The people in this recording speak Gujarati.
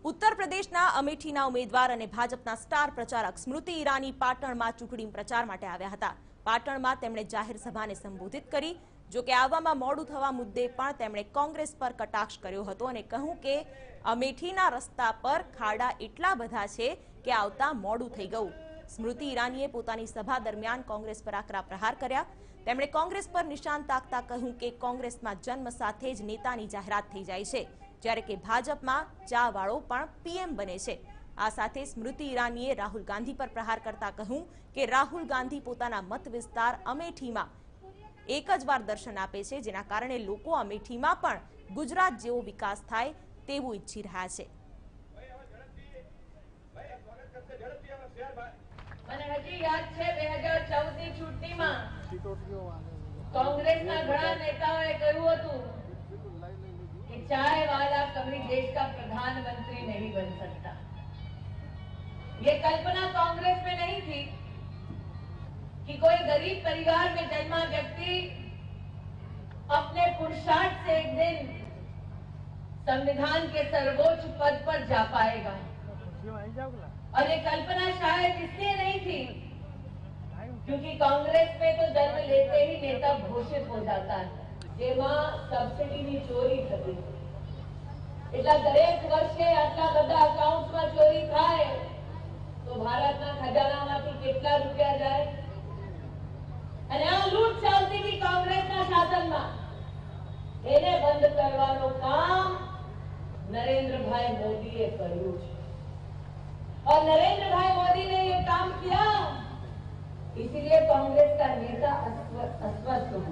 उत्तर प्रदेशના અમેઠીના ઉમેદવાર અને ભાજપના સ્ટાર પ્રચારક સ્મૃતિ ઈરાની પાટણમાં ચૂંટણી પ્રચાર માટે આવ્યા હતા। પાટણમાં તેમણે જાહેર સભાને સંબોધિત કરી। જો કે આવવામાં મોડું થવા મુદ્દે પણ તેમણે કોંગ્રેસ પર કટાક્ષ કર્યો હતો અને કહ્યું કે અમેઠીના રસ્તા પર ખાડા એટલા બધા છે કે આવતા મોડું થઈ ગયું। સ્મૃતિ ઈરાનીએ પોતાની સભા દરમિયાન કોંગ્રેસ પર આકરા પ્રહાર કર્યા। તેમણે કોંગ્રેસ પર નિશાન તાકતા કહ્યું કે કોંગ્રેસમાં જન્મ સાથે જ નેતાની જાહેરાત થઈ જાય છે, જ્યારે કે ભાજપમાં ચા વાળો પણ પીએમ બને છે। આ સાથે સ્મૃતિ ઈરાનીએ રાહુલ ગાંધી પર પ્રહાર કરતા કહ્યું કે રાહુલ ગાંધી પોતાના મત વિસ્તાર અમેઠીમાં એક જ વાર દર્શન આપે છે, જેના કારણે લોકો અમેઠીમાં પણ ગુજરાત જેવો વિકાસ થાય તેવું ઈચ્છી રહ્યા છે। મને હજી યાદ છે 2014 ની ચૂંટણીમાં કોંગ્રેસના ઘણા નેતાઓએ કહ્યું હતું कि चाय वाला कभी देश का प्रधानमंत्री नहीं बन सकता। ये कल्पना कांग्रेस में नहीं थी कि कोई गरीब परिवार में जन्मा व्यक्ति अपने पुरुषार्थ से एक दिन संविधान के सर्वोच्च पद पर जा पाएगा। और ये कल्पना शायद इसलिए नहीं थी क्योंकि कांग्रेस में तो जन्म लेते ही नेता घोषित हो जाता है। જેમાં સબસિડીની ચોરી થતી એટલે દરેક વર્ષે આટલા બધા અકાઉન્ટમાં ચોરી થાય તો ભારતના ખજાનામાંથી કેટલા રૂપિયા જાય અને આ લૂંટ ચાલતી હતી કોંગ્રેસના શાસનમાં। એને બંધ કરવાનું કામ નરેન્દ્રભાઈ મોદીએ કર્યું છે और नरेंद्र भाई मोदी ने ये काम किया, इसीलिए कांग्रेस का नेता अस्वस्थ हुआ।